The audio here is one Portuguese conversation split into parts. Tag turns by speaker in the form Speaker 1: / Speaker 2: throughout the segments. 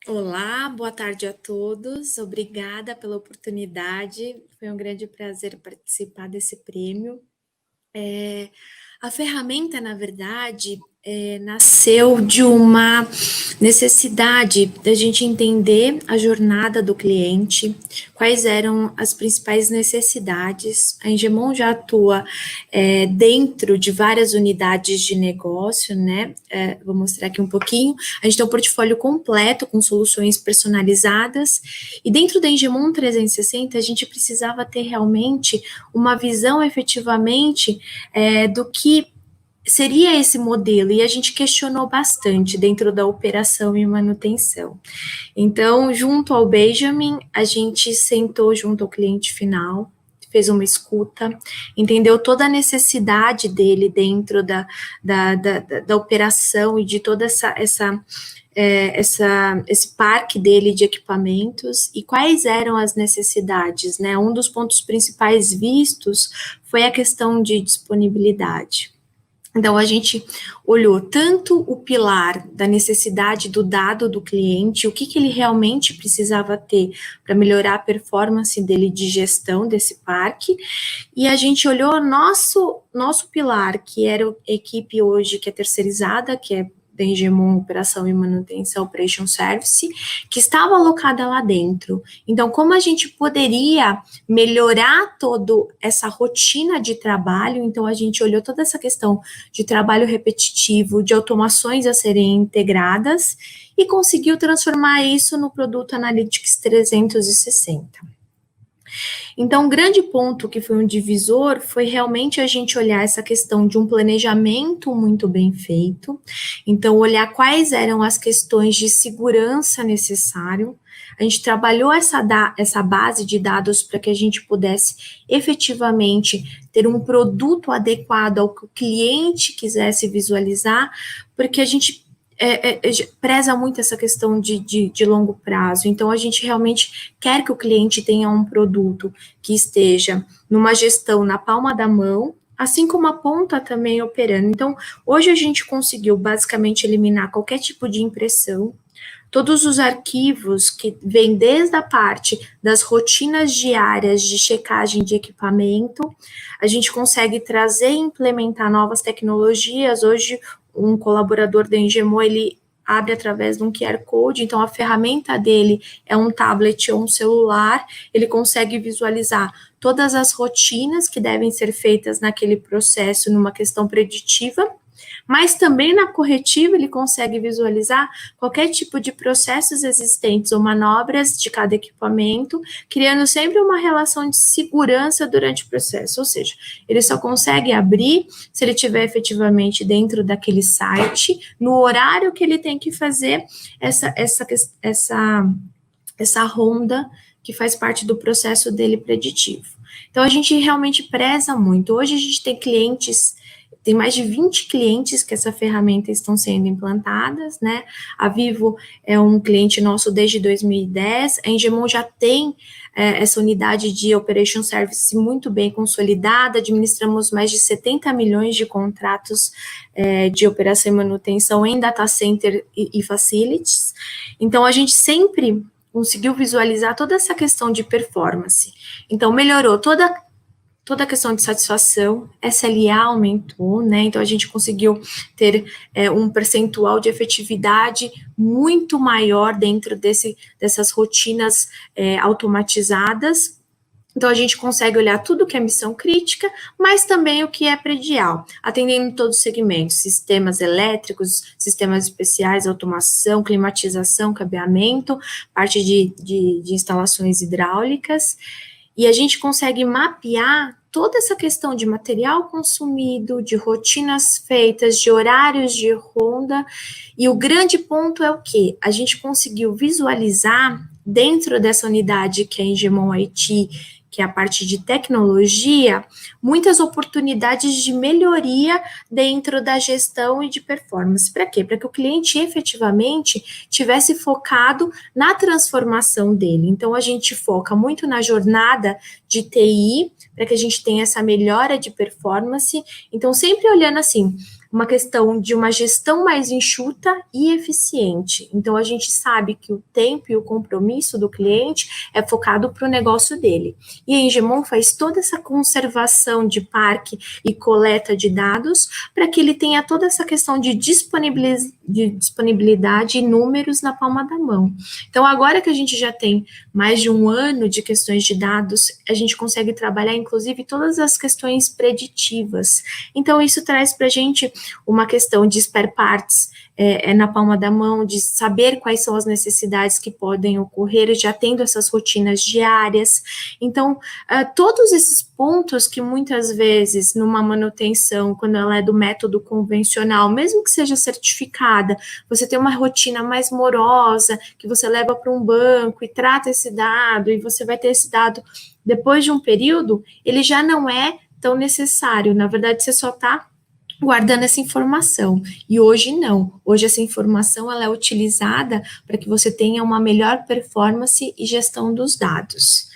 Speaker 1: Olá, boa tarde a todos. Obrigada pela oportunidade. Foi um grande prazer participar desse prêmio. A ferramenta, na verdade, nasceu de uma necessidade da gente entender a jornada do cliente, quais eram as principais necessidades. A Engemon já atua dentro de várias unidades de negócio, né? Vou mostrar aqui um pouquinho. A gente tem um portfólio completo com soluções personalizadas, e dentro da Engemon 360, a gente precisava ter realmente uma visão efetivamente do que seria esse modelo, e a gente questionou bastante dentro da operação e manutenção. Então, junto ao Benjamin, a gente sentou junto ao cliente final, fez uma escuta, entendeu toda a necessidade dele dentro da operação e de toda esse parque dele de equipamentos e quais eram as necessidades, né? Um dos pontos principais vistos foi a questão de disponibilidade. Então, a gente olhou tanto o pilar da necessidade do dado do cliente, o que ele realmente precisava ter para melhorar a performance dele de gestão desse parque, e a gente olhou nosso pilar, que era a equipe hoje que é terceirizada, que é da Engemon Operação e Manutenção Operation Service, que estava alocada lá dentro. Então, como a gente poderia melhorar toda essa rotina de trabalho? Então, a gente olhou toda essa questão de trabalho repetitivo, de automações a serem integradas e conseguiu transformar isso no produto Analytics 360. Então, um grande ponto que foi um divisor foi realmente a gente olhar essa questão de um planejamento muito bem feito. Então, olhar quais eram as questões de segurança necessário. A gente trabalhou essa base de dados para que a gente pudesse efetivamente ter um produto adequado ao que o cliente quisesse visualizar, porque a gente preza muito essa questão de longo prazo. Então, a gente realmente quer que o cliente tenha um produto que esteja numa gestão na palma da mão, assim como a ponta também operando. Então, hoje a gente conseguiu basicamente eliminar qualquer tipo de impressão, todos os arquivos que vêm desde a parte das rotinas diárias de checagem de equipamento, a gente consegue trazer e implementar novas tecnologias. Hoje, um colaborador da Engemon, ele abre através de um QR Code, então a ferramenta dele é um tablet ou um celular, ele consegue visualizar todas as rotinas que devem ser feitas naquele processo numa questão preditiva, mas também na corretiva ele consegue visualizar qualquer tipo de processos existentes ou manobras de cada equipamento, criando sempre uma relação de segurança durante o processo, ou seja, ele só consegue abrir se ele estiver efetivamente dentro daquele site, no horário que ele tem que fazer essa ronda que faz parte do processo dele preditivo. Então, a gente realmente preza muito. Hoje a gente tem clientes, tem mais de 20 clientes que essa ferramenta estão sendo implantadas, né? A Vivo é um cliente nosso desde 2010, a Engemon já tem essa unidade de Operation Service muito bem consolidada, administramos mais de 70 milhões de contratos de operação e manutenção em data center e facilities. Então, a gente sempre conseguiu visualizar toda essa questão de performance. Então, melhorou toda a questão de satisfação, SLA aumentou, né? Então, a gente conseguiu ter um percentual de efetividade muito maior dentro dessas rotinas automatizadas. Então, a gente consegue olhar tudo que é missão crítica, mas também o que é predial, atendendo todos os segmentos, sistemas elétricos, sistemas especiais, automação, climatização, cabeamento, parte de instalações hidráulicas, e a gente consegue mapear toda essa questão de material consumido, de rotinas feitas, de horários de ronda, e o grande ponto é o quê? A gente conseguiu visualizar dentro dessa unidade que é a Engemon IT, que é a parte de tecnologia, muitas oportunidades de melhoria dentro da gestão e de performance. Para quê? Para que o cliente efetivamente tivesse focado na transformação dele. Então, a gente foca muito na jornada de TI, para que a gente tenha essa melhora de performance. Então, sempre olhando assim, uma questão de uma gestão mais enxuta e eficiente. Então, a gente sabe que o tempo e o compromisso do cliente é focado para o negócio dele. E a Engemon faz toda essa conservação de parque e coleta de dados para que ele tenha toda essa questão de disponibilidade e números na palma da mão. Então, agora que a gente já tem mais de um ano de questões de dados, a gente consegue trabalhar, inclusive, todas as questões preditivas. Então, isso traz para a gente uma questão de spare parts na palma da mão, de saber quais são as necessidades que podem ocorrer, já tendo essas rotinas diárias. Então, todos esses pontos que muitas vezes, numa manutenção, quando ela é do método convencional, mesmo que seja certificada, você tem uma rotina mais morosa, que você leva para um banco e trata esse dado, e você vai ter esse dado depois de um período, ele já não é tão necessário. Na verdade, você só está guardando essa informação. E hoje não. Hoje essa informação ela é utilizada para que você tenha uma melhor performance e gestão dos dados.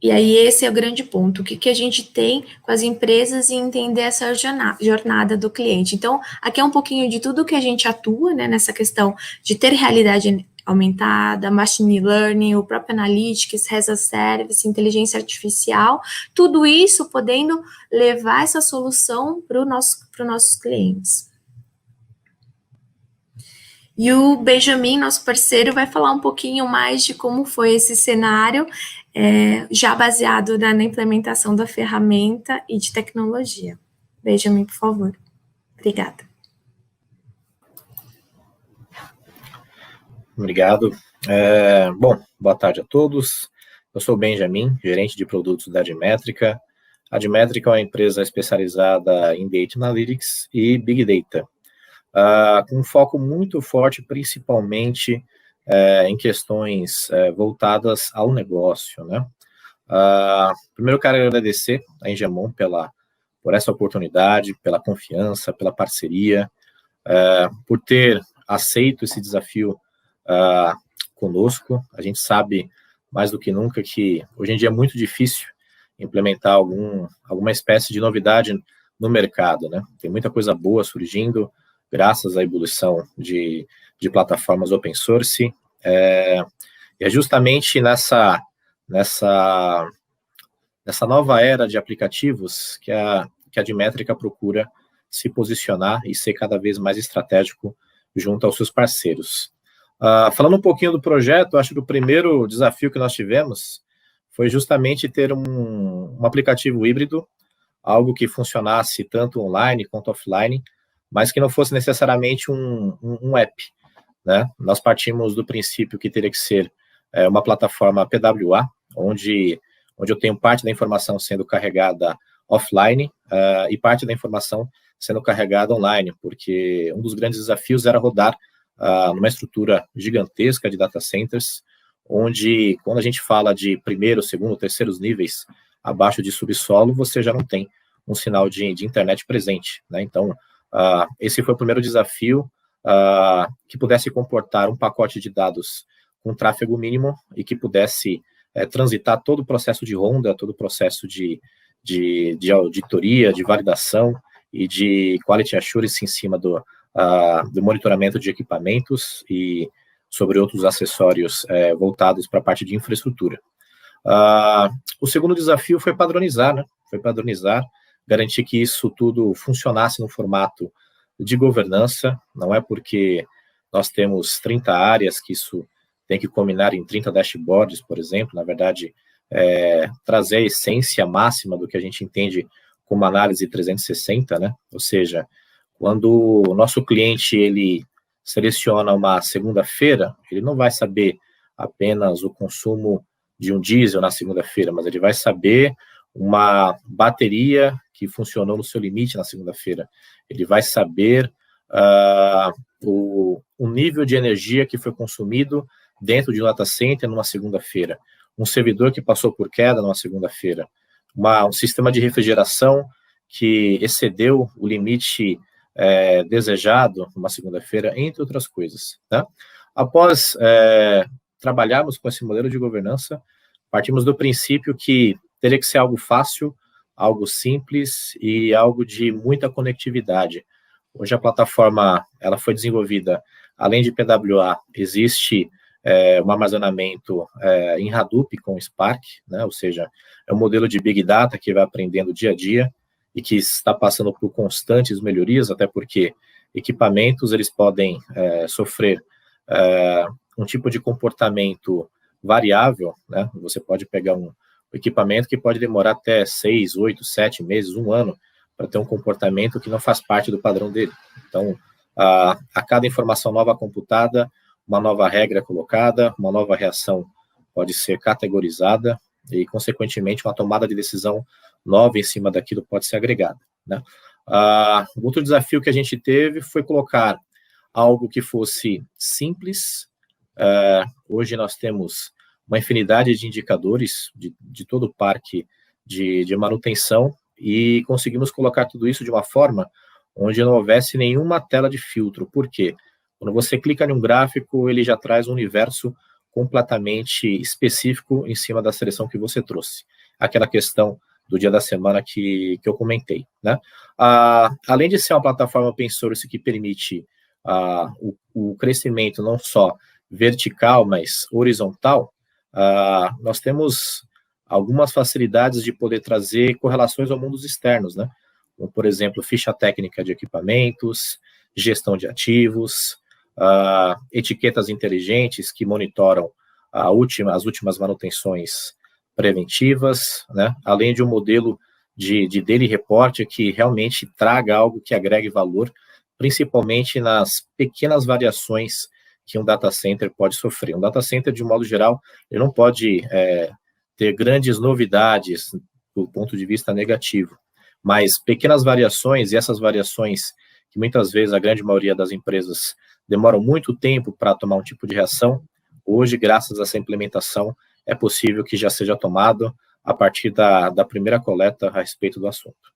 Speaker 1: E aí esse é o grande ponto. O que a gente tem com as empresas e entender essa jornada do cliente. Então, aqui é um pouquinho de tudo que a gente atua, né, nessa questão de ter realidade aumentada, machine learning, o próprio analytics, as a service, inteligência artificial, tudo isso podendo levar essa solução para os nossos clientes. E o Benjamin, nosso parceiro, vai falar um pouquinho mais de como foi esse cenário, já baseado na implementação da ferramenta e de tecnologia. Benjamin, por favor. Obrigada.
Speaker 2: Obrigado. Bom, boa tarde a todos. Eu sou o Benjamin, gerente de produtos da Admetrica. A Admetrica é uma empresa especializada em Data Analytics e Big Data, com um foco muito forte, principalmente em questões voltadas ao negócio, né? Primeiro, eu quero agradecer a Engemon por essa oportunidade, pela confiança, pela parceria, por ter aceito esse desafio conosco. A gente sabe mais do que nunca que hoje em dia é muito difícil implementar alguma espécie de novidade no mercado, né? Tem muita coisa boa surgindo graças à evolução de plataformas open source, e é justamente nessa nova era de aplicativos que a Admetrica procura se posicionar e ser cada vez mais estratégico junto aos seus parceiros. Falando um pouquinho do projeto, acho que o primeiro desafio que nós tivemos foi justamente ter um aplicativo híbrido, algo que funcionasse tanto online quanto offline, mas que não fosse necessariamente um app, né? Nós partimos do princípio que teria que ser uma plataforma PWA, onde eu tenho parte da informação sendo carregada offline e parte da informação sendo carregada online, porque um dos grandes desafios era rodar numa estrutura gigantesca de data centers, onde, quando a gente fala de primeiro, segundo, terceiros níveis abaixo de subsolo, você já não tem um sinal de internet presente, né? Então, esse foi o primeiro desafio, que pudesse comportar um pacote de dados com tráfego mínimo e que pudesse transitar todo o processo de ronda, todo o processo de auditoria, de validação e de quality assurance em cima do monitoramento de equipamentos e sobre outros acessórios voltados para a parte de infraestrutura. O segundo desafio foi padronizar, né? Garantir que isso tudo funcionasse no formato de governança. Não é porque nós temos 30 áreas que isso tem que combinar em 30 dashboards, por exemplo. Na verdade, trazer a essência máxima do que a gente entende como análise 360, né? Ou seja, quando o nosso cliente ele seleciona uma segunda-feira, ele não vai saber apenas o consumo de um diesel na segunda-feira, mas ele vai saber uma bateria que funcionou no seu limite na segunda-feira. Ele vai saber o nível de energia que foi consumido dentro de um data center numa segunda-feira, um servidor que passou por queda numa segunda-feira, um sistema de refrigeração que excedeu o limite desejado numa segunda-feira, entre outras coisas, tá? Após trabalharmos com esse modelo de governança, partimos do princípio que teria que ser algo fácil algo simples e algo de muita conectividade. Hoje a plataforma ela foi desenvolvida, além de PWA, existe um armazenamento em Hadoop com Spark, né? Ou seja, é um modelo de Big Data que vai aprendendo dia a dia e que está passando por constantes melhorias, até porque equipamentos eles podem sofrer um tipo de comportamento variável, né? Você pode pegar um equipamento que pode demorar até 6, 8, 7 meses, 1 ano, para ter um comportamento que não faz parte do padrão dele. Então, a cada informação nova computada, uma nova regra colocada, uma nova reação pode ser categorizada e, consequentemente, uma tomada de decisão nova em cima daquilo pode ser agregada, né? Outro desafio que a gente teve foi colocar algo que fosse simples. Hoje nós temos uma infinidade de indicadores de todo o parque de manutenção e conseguimos colocar tudo isso de uma forma onde não houvesse nenhuma tela de filtro. Por quê? Quando você clica em um gráfico, ele já traz um universo completamente específico em cima da seleção que você trouxe. Aquela questão do dia da semana que eu comentei, né? Além de ser uma plataforma open source que permite o crescimento não só vertical, mas horizontal, nós temos algumas facilidades de poder trazer correlações ao mundo externos, né? Como, por exemplo, ficha técnica de equipamentos, gestão de ativos, etiquetas inteligentes que monitoram as últimas manutenções preventivas, né? Além de um modelo de daily report que realmente traga algo que agregue valor, principalmente nas pequenas variações que um data center pode sofrer. Um data center, de modo geral, ele não pode ter grandes novidades do ponto de vista negativo, mas pequenas variações, e essas variações que muitas vezes a grande maioria das empresas demoram muito tempo para tomar um tipo de reação, hoje, graças a essa implementação, é possível que já seja tomado a partir da primeira coleta a respeito do assunto.